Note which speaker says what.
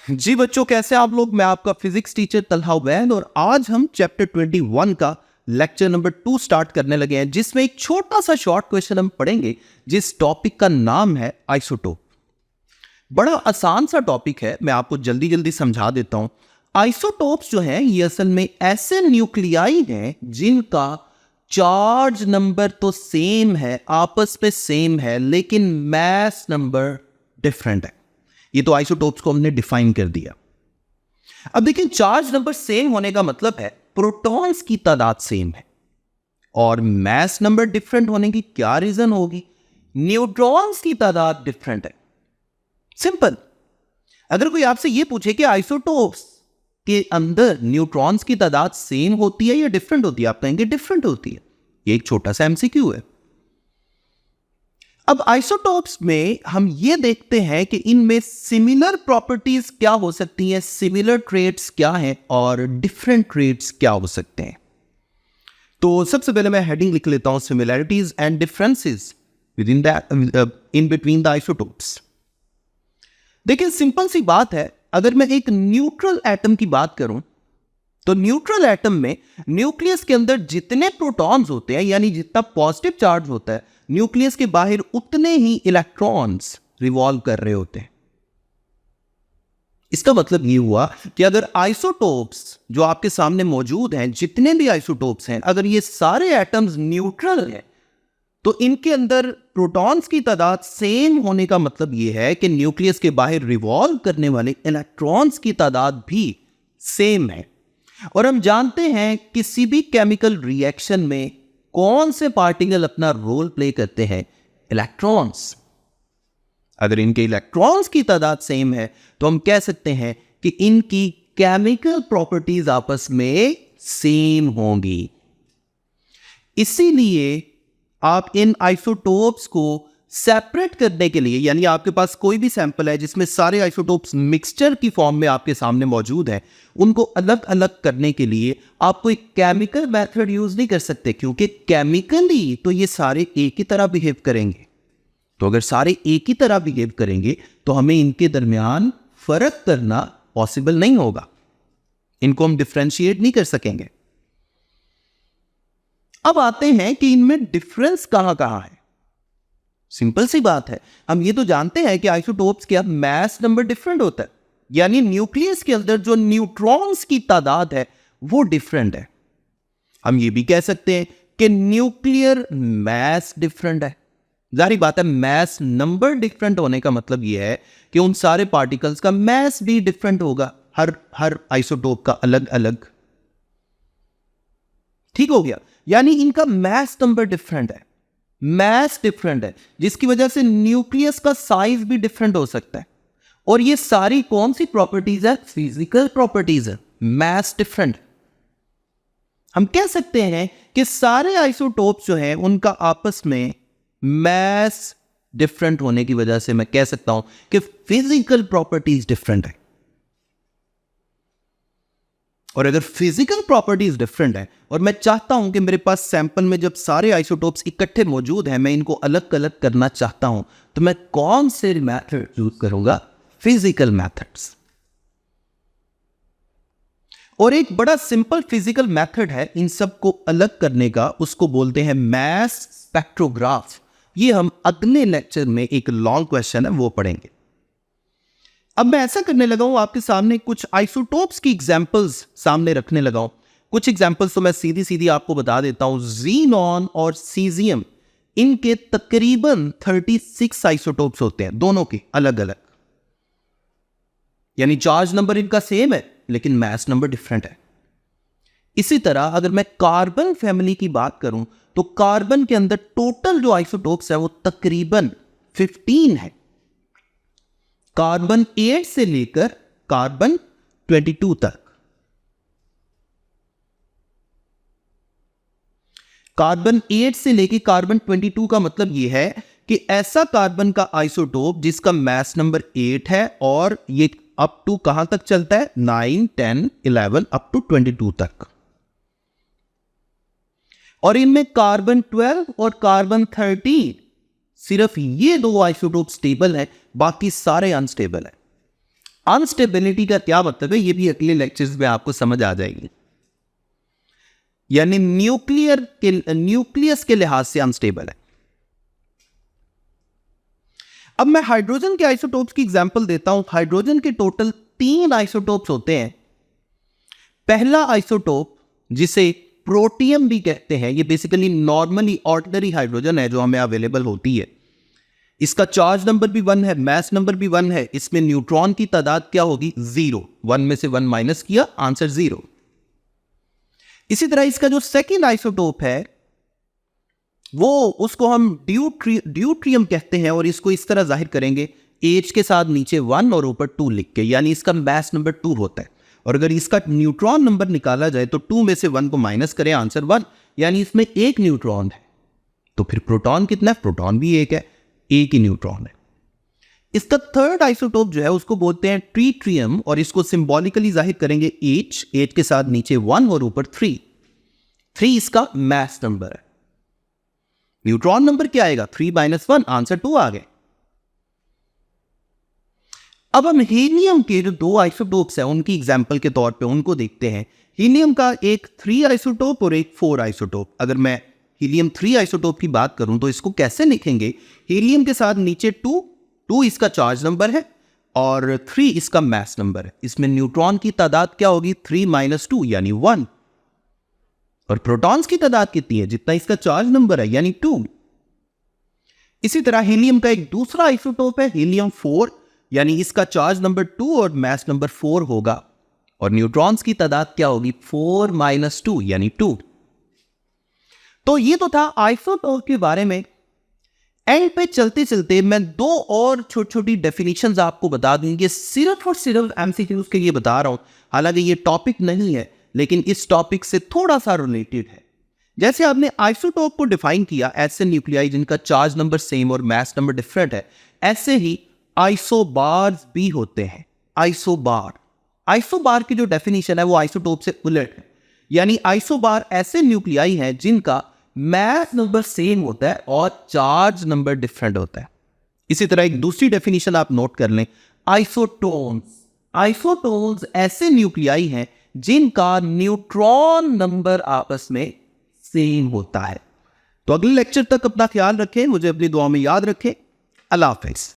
Speaker 1: जी बच्चों, कैसे आप लोग। मैं आपका फिजिक्स टीचर तलहा वैद और आज हम चैप्टर 21 का लेक्चर नंबर 2 स्टार्ट करने लगे हैं, जिसमें एक छोटा सा शॉर्ट क्वेश्चन हम पढ़ेंगे जिस टॉपिक का नाम है आइसोटोप। बड़ा आसान सा टॉपिक है, मैं आपको जल्दी जल्दी समझा देता हूं। आइसोटोप्स जो हैं ये असल में ऐसे न्यूक्लियाई हैं जिनका चार्ज नंबर तो सेम है, आपस में सेम है, लेकिन मास नंबर डिफरेंट है। ये तो आइसोटोप्स को हमने डिफाइन कर दिया। अब देखिए, चार्ज नंबर सेम होने का मतलब है प्रोटॉन्स की तादाद सेम है, और मास नंबर डिफरेंट होने की क्या रीजन होगी? न्यूट्रॉन्स की तादाद डिफरेंट है। सिंपल। अगर कोई आपसे यह पूछे कि आइसोटोप्स के अंदर न्यूट्रॉन्स की तादाद सेम होती है या डिफरेंट होती है, आप कहेंगे डिफरेंट होती है। ये एक छोटा सा एमसीक्यू है। अब आइसोटोप्स में हम ये देखते हैं कि इनमें सिमिलर प्रॉपर्टीज क्या हो सकती हैं, सिमिलर ट्रेट्स क्या हैं और डिफरेंट ट्रेट्स क्या हो सकते हैं। तो सबसे पहले मैं हेडिंग लिख लेता हूं, similarities and differences with in between the isotopes. देखिए, सिंपल सी बात है, अगर मैं एक न्यूट्रल एटम की बात करूं तो न्यूट्रल एटम में न्यूक्लियस के अंदर जितने प्रोटॉन्स होते हैं, यानी जितना पॉजिटिव चार्ज होता है, न्यूक्लियस के बाहर उतने ही इलेक्ट्रॉन्स रिवॉल्व कर रहे होते हैं। इसका मतलब यह हुआ कि अगर आइसोटोप्स जो आपके सामने मौजूद हैं, जितने भी आइसोटोप्स हैं, अगर ये सारे एटम्स न्यूट्रल हैं तो इनके अंदर प्रोटॉन्स की तादाद सेम होने का मतलब यह है कि न्यूक्लियस के बाहर रिवॉल्व करने वाले इलेक्ट्रॉन्स की तादाद भी सेम है। और हम जानते हैं किसी भी केमिकल रिएक्शन में कौन से पार्टिकल अपना रोल प्ले करते हैं? इलेक्ट्रॉन्स। अगर इनके इलेक्ट्रॉन्स की तादाद सेम है तो हम कह सकते हैं कि इनकी केमिकल प्रॉपर्टीज आपस में सेम होंगी। इसीलिए आप इन आइसोटोप्स को सेपरेट करने के लिए, यानी आपके पास कोई भी सैंपल है जिसमें सारे आइसोटोप्स मिक्सचर की फॉर्म में आपके सामने मौजूद है, उनको अलग अलग करने के लिए आप कोई केमिकल मेथड यूज नहीं कर सकते, क्योंकि केमिकली तो ये सारे एक ही तरह बिहेव करेंगे। तो अगर सारे एक ही तरह बिहेव करेंगे तो हमें इनके दरमियान फर्क करना पॉसिबल नहीं होगा, इनको हम डिफरेंशिएट नहीं कर सकेंगे। अब आते हैं कि इनमें डिफरेंस कहां कहां है। सिंपल सी बात है, हम ये तो जानते हैं कि आइसोटोप्स का मास नंबर डिफरेंट होता है, यानी न्यूक्लियस के अंदर जो न्यूट्रॉन्स की तादाद है वो डिफरेंट है। हम ये भी कह सकते हैं कि न्यूक्लियर मास डिफरेंट है। जाहिर बात है, मास नंबर डिफरेंट होने का मतलब यह है कि उन सारे पार्टिकल्स का मास भी डिफरेंट होगा, हर आइसोटोप का अलग अलग। ठीक हो गया, यानी इनका मास नंबर डिफरेंट है, मास डिफरेंट है, जिसकी वजह से न्यूक्लियस का साइज भी डिफरेंट हो सकता है। और ये सारी कौन सी प्रॉपर्टीज है? फिजिकल प्रॉपर्टीज है, मास डिफरेंट। हम कह सकते हैं कि सारे आइसोटोप्स जो हैं उनका आपस में मास डिफरेंट होने की वजह से मैं कह सकता हूं कि फिजिकल प्रॉपर्टीज डिफरेंट है। और अगर फिजिकल प्रॉपर्टीज डिफरेंट है और मैं चाहता हूं कि मेरे पास सैंपल में जब सारे आइसोटोप्स इकट्ठे मौजूद हैं, मैं इनको अलग अलग करना चाहता हूं, तो मैं कौन से मेथड यूज करूंगा? Physical methods. और एक बड़ा सिंपल फिजिकल मेथड है इन सबको अलग करने का, उसको बोलते हैं मास स्पेक्ट्रोग्राफ। ये हम अगले लेक्चर में, एक लॉन्ग क्वेश्चन है वो पढ़ेंगे। अब मैं ऐसा करने लगा हूं, आपके सामने कुछ आइसोटोप्स की एग्जांपल्स सामने रखने लगा हूं। कुछ एग्जांपल्स तो मैं सीधी सीधी आपको बता देता हूं। ज़ीनॉन और सीजियम, इनके तकरीबन 36 आइसोटोप्स होते हैं, दोनों के अलग अलग, यानी चार्ज नंबर इनका सेम है लेकिन मास नंबर डिफरेंट है। इसी तरह अगर मैं कार्बन फैमिली की बात करूं तो कार्बन के अंदर टोटल जो आइसोटोप्स है वो तकरीबन 15 है, कार्बन 8 से लेकर कार्बन 22 तक। कार्बन 8 से लेकर कार्बन 22 का मतलब यह है कि ऐसा कार्बन का आइसोटोप जिसका मास नंबर 8 है और ये अप टू कहां तक चलता है? 9, 10, 11 अप टू 22 तक। और इनमें कार्बन 12 और कार्बन 13 सिर्फ ये दो आइसोटोप स्टेबल है, बाकी सारे अनस्टेबल है। अनस्टेबिलिटी का क्या मतलब है ये भी अगले लेक्चर्स में आपको समझ आ जाएगी। यानी न्यूक्लियस के लिहाज से अनस्टेबल है। अब मैं हाइड्रोजन के आइसोटोप्स की एग्जांपल देता हूं। हाइड्रोजन के टोटल 3 आइसोटोप्स होते हैं। पहला आइसोटोप जिसे प्रोटियम भी कहते हैं, ये बेसिकली नॉर्मली ऑर्डिनरी हाइड्रोजन है जो हमें अवेलेबल होती है। इसका चार्ज नंबर भी 1 है, मास नंबर भी 1 है। इसमें न्यूट्रॉन की तादाद क्या होगी? 0। 1 में से 1 माइनस किया, आंसर 0। इसी तरह इसका जो सेकेंड आइसोटोप है वो उसको हम ड्यूट्रियम कहते हैं और इसको इस तरह जाहिर करेंगे H के साथ नीचे 1 और ऊपर 2 लिख के, यानी इसका मास नंबर 2 होता है। और अगर इसका न्यूट्रॉन नंबर निकाला जाए तो 2 में से 1 को माइनस करें, आंसर 1, यानी इसमें एक न्यूट्रॉन है। तो फिर प्रोटॉन कितना है? प्रोटॉन भी एक है, एक ही न्यूट्रॉन है। इसका थर्ड आइसोटोप जो है उसको बोलते हैं ट्रीट्रियम और इसको सिंबॉलिकली जाहिर करेंगे H के साथ नीचे 1 और ऊपर 3। 3 इसका मास नंबर है। न्यूट्रॉन नंबर क्या आएगा? 3 - 1, आंसर 2 आ गए। अब हम हीलियम के जो 2 आइसोटोप्स हैं उनकी एग्जांपल के तौर पे उनको देखते हैं। हीलियम का एक 3 आइसोटोप और एक 4 आइसोटोप। अगर मैं हीलियम 3 आइसोटोप की बात करूं तो इसको कैसे लिखेंगे? हीलियम के साथ नीचे 2 इसका चार्ज नंबर है और 3 इसका मास नंबर है। इसमें न्यूट्रॉन की तादाद क्या होगी? 3 - 2 यानी 1। और प्रोटॉन्स की तादाद कितनी है? जितना इसका चार्ज नंबर है, यानी 2। इसी तरह हीलियम का एक दूसरा आइसोटोप है हीलियम 4, यानी इसका चार्ज नंबर 2 और मास नंबर 4 होगा। और न्यूट्रॉन्स की तादाद क्या होगी? 4 - 2 यानी 2। तो ये तो था आइसोटोप के बारे में। एंड पे चलते चलते मैं 2 और छोटी छोटी डेफिनेशंस आपको बता दूंगी, सिर्फ और सिर्फ एमसीक्यूज के लिए बता रहा हूं। हालांकि ये टॉपिक नहीं है लेकिन इस टॉपिक से थोड़ा सा रिलेटेड है। जैसे आपने आइसोटोप को डिफाइन किया, ऐसे न्यूक्लियाई जिनका चार्ज नंबर सेम और मास नंबर डिफरेंट है, ऐसे ही आइसोबार्स भी होते हैं। आइसोबार की जो डेफिनेशन है वो आइसोटोप से उलट है। यानी आइसोबार ऐसे न्यूक्लियाई हैं जिनका मास नंबर सेम होता है और चार्ज नंबर डिफरेंट होता है। इसी तरह एक दूसरी डेफिनेशन आप नोट कर लें, आइसोटोन्स ऐसे न्यूक्लियाई हैं जिनका न्यूट्रॉन नंबर आपस में सेम होता है। तो अगले लेक्चर तक अपना ख्याल रखें, मुझे अपनी दुआ में याद रखें। अल्लाह हाफिज़।